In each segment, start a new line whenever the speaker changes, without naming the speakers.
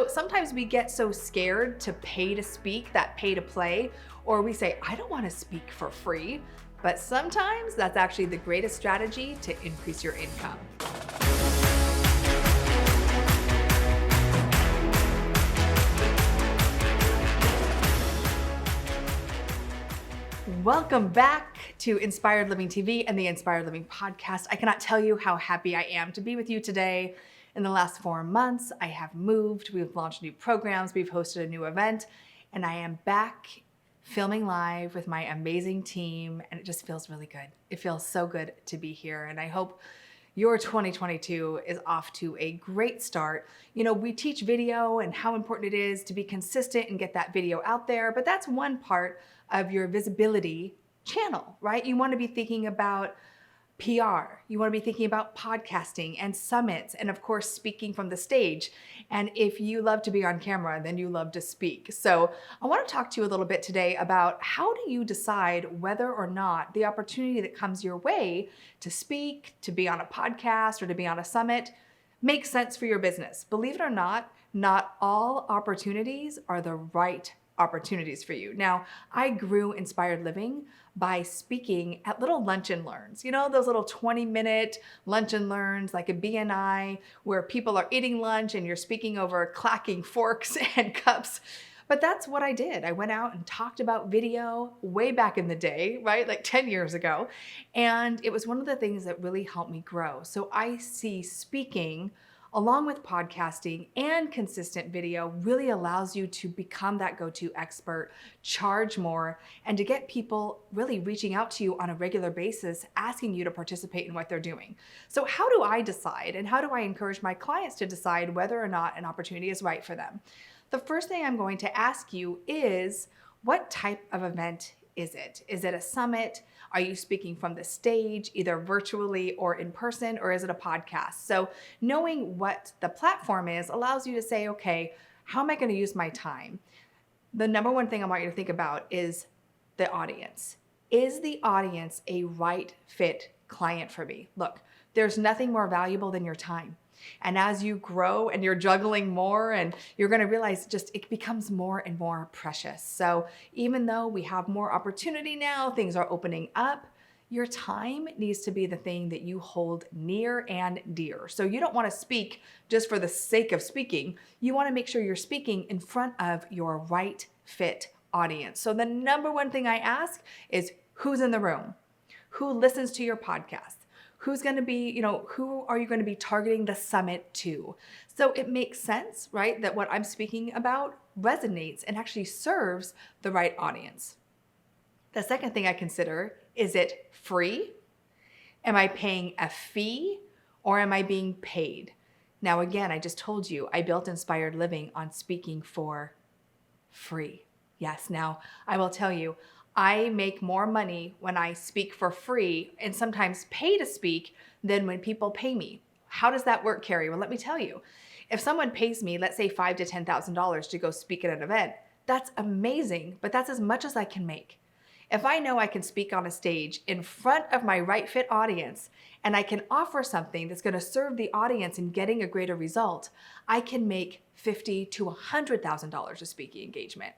So sometimes we get so scared to pay to speak, that pay to play, or we say, I don't want to speak for free. But sometimes that's actually the greatest strategy to increase your income. Welcome back to Inspired Living TV and the Inspired Living Podcast. I cannot tell you how happy I am to be with you today. In the last 4 months, I have moved, we've launched new programs, we've hosted a new event, and I am back filming live with my amazing team, and it just feels really good. It feels so good to be here, and I hope your 2022 is off to a great start. You know, we teach video and how important it is to be consistent and get that video out there, but that's one part of your visibility channel, right? You want to be thinking about PR. You want to be thinking about podcasting and summits and of course speaking from the stage. And if you love to be on camera, then you love to speak. So I want to talk to you a little bit today about how do you decide whether or not the opportunity that comes your way to speak, to be on a podcast, or to be on a summit makes sense for your business. Believe it or not all opportunities are the right opportunities for you. Now, I grew Inspired Living by speaking at little lunch and learns. You know, those little 20-minute lunch and learns like a BNI where people are eating lunch and you're speaking over clacking forks and cups. But that's what I did. I went out and talked about video way back in the day, right? Like 10 years ago. And it was one of the things that really helped me grow. So I see speaking along with podcasting and consistent video really allows you to become that go-to expert, charge more, and to get people really reaching out to you on a regular basis, asking you to participate in what they're doing. So how do I decide and how do I encourage my clients to decide whether or not an opportunity is right for them? The first thing I'm going to ask you is, what type of event is it? Is it a summit? Are you speaking from the stage, either virtually or in person, or is it a podcast? So knowing what the platform is allows you to say, okay, how am I going to use my time? The number one thing I want you to think about is the audience. Is the audience a right fit client for me? Look, there's nothing more valuable than your time. And as you grow and you're juggling more, and you're going to realize just it becomes more and more precious. So even though we have more opportunity now, things are opening up, your time needs to be the thing that you hold near and dear. So you don't want to speak just for the sake of speaking. You want to make sure you're speaking in front of your right fit audience. So the number one thing I ask is, who's in the room? Who listens to your podcast? Who's going to be, who are you going to be targeting the summit to? So it makes sense, right, that what I'm speaking about resonates and actually serves the right audience. The second thing I consider, is it free? Am I paying a fee or am I being paid? Now, again, I just told you I built Inspired Living on speaking for free. Yes, now I will tell you, I make more money when I speak for free and sometimes pay to speak than when people pay me. How does that work, Keri? Well, let me tell you. If someone pays me, let's say $5,000 to $10,000 to go speak at an event, that's amazing, but that's as much as I can make. If I know I can speak on a stage in front of my right fit audience and I can offer something that's going to serve the audience in getting a greater result, I can make $50,000 to $100,000 a speaking engagement.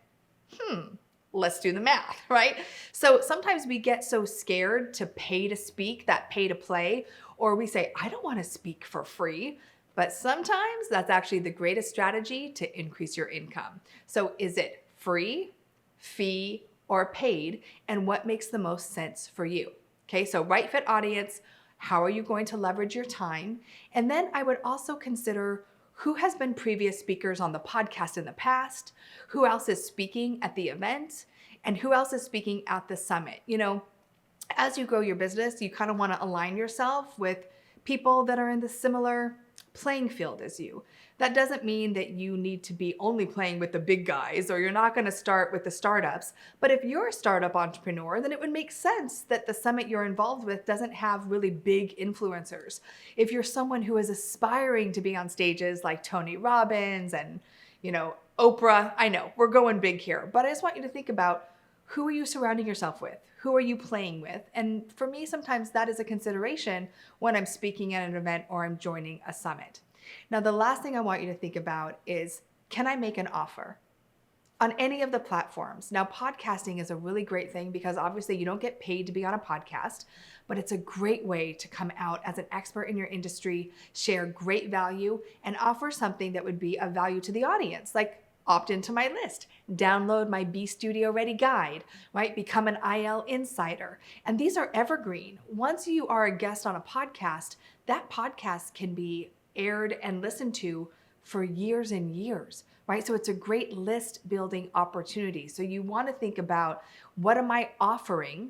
Let's do the math, right? So sometimes we get so scared to pay to speak, that pay to play, or we say, I don't want to speak for free. But sometimes that's actually the greatest strategy to increase your income. So is it free, fee, or paid? And what makes the most sense for you? Okay, so right fit audience, how are you going to leverage your time? And then I would also consider who has been previous speakers on the podcast in the past, who else is speaking at the event, and who else is speaking at the summit. You know, as you grow your business, you kind of want to align yourself with people that are in the similar playing field as you. That doesn't mean that you need to be only playing with the big guys, or you're not going to start with the startups. But if you're a startup entrepreneur, then it would make sense that the summit you're involved with doesn't have really big influencers. If you're someone who is aspiring to be on stages like Tony Robbins and, Oprah, I know we're going big here, but I just want you to think about, who are you surrounding yourself with? Who are you playing with? And for me, sometimes that is a consideration when I'm speaking at an event or I'm joining a summit. Now, the last thing I want you to think about is can I make an offer on any of the platforms? Now, podcasting is a really great thing because obviously you don't get paid to be on a podcast, but it's a great way to come out as an expert in your industry, share great value, and offer something that would be of value to the audience, like opt into my list, download my Be Studio Ready guide, right? Become an IL insider. And these are evergreen. Once you are a guest on a podcast, that podcast can be aired and listened to for years and years, right? So it's a great list building opportunity. So you want to think about, what am I offering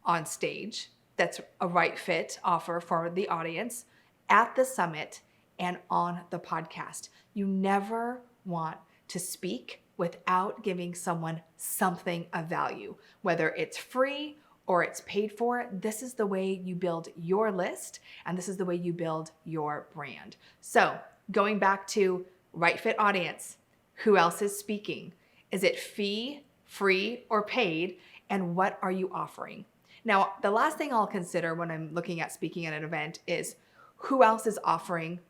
on stage that's a right fit offer for the audience at the summit and on the podcast? You never want to speak without giving someone something of value, whether it's free or it's paid for. This is the way you build your list, and this is the way you build your brand. So going back to right fit audience, who else is speaking? Is it fee, free, or paid? And what are you offering? Now, the last thing I'll consider when I'm looking at speaking at an event is who else is offering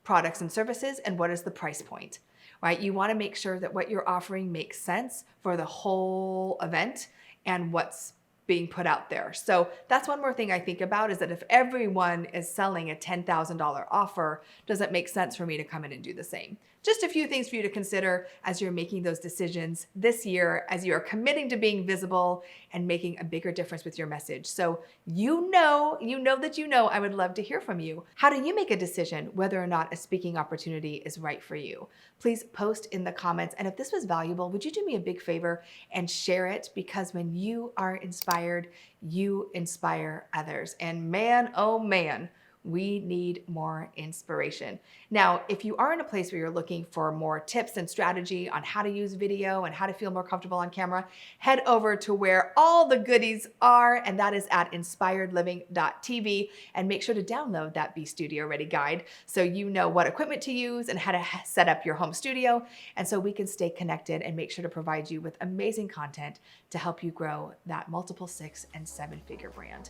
products and services, and what is the price point, right? You want to make sure that what you're offering makes sense for the whole event and what's being put out there. So that's one more thing I think about, is that if everyone is selling a $10,000 offer, does it make sense for me to come in and do the same? Just a few things for you to consider as you're making those decisions this year, as you are committing to being visible and making a bigger difference with your message. So you know I would love to hear from you. How do you make a decision whether or not a speaking opportunity is right for you? Please post in the comments. And if this was valuable, would you do me a big favor and share it? Because when you are inspired, you inspire others. And man, oh man, we need more inspiration. Now, if you are in a place where you're looking for more tips and strategy on how to use video and how to feel more comfortable on camera, head over to where all the goodies are, and that is at inspiredliving.tv, and make sure to download that Be Studio Ready guide so you know what equipment to use and how to set up your home studio, and so we can stay connected and make sure to provide you with amazing content to help you grow that multiple 6- and 7-figure brand.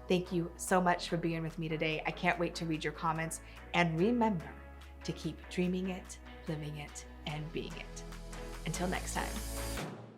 Thank you so much for being with me today. I can't wait to read your comments, and remember to keep dreaming it, living it, and being it. Until next time.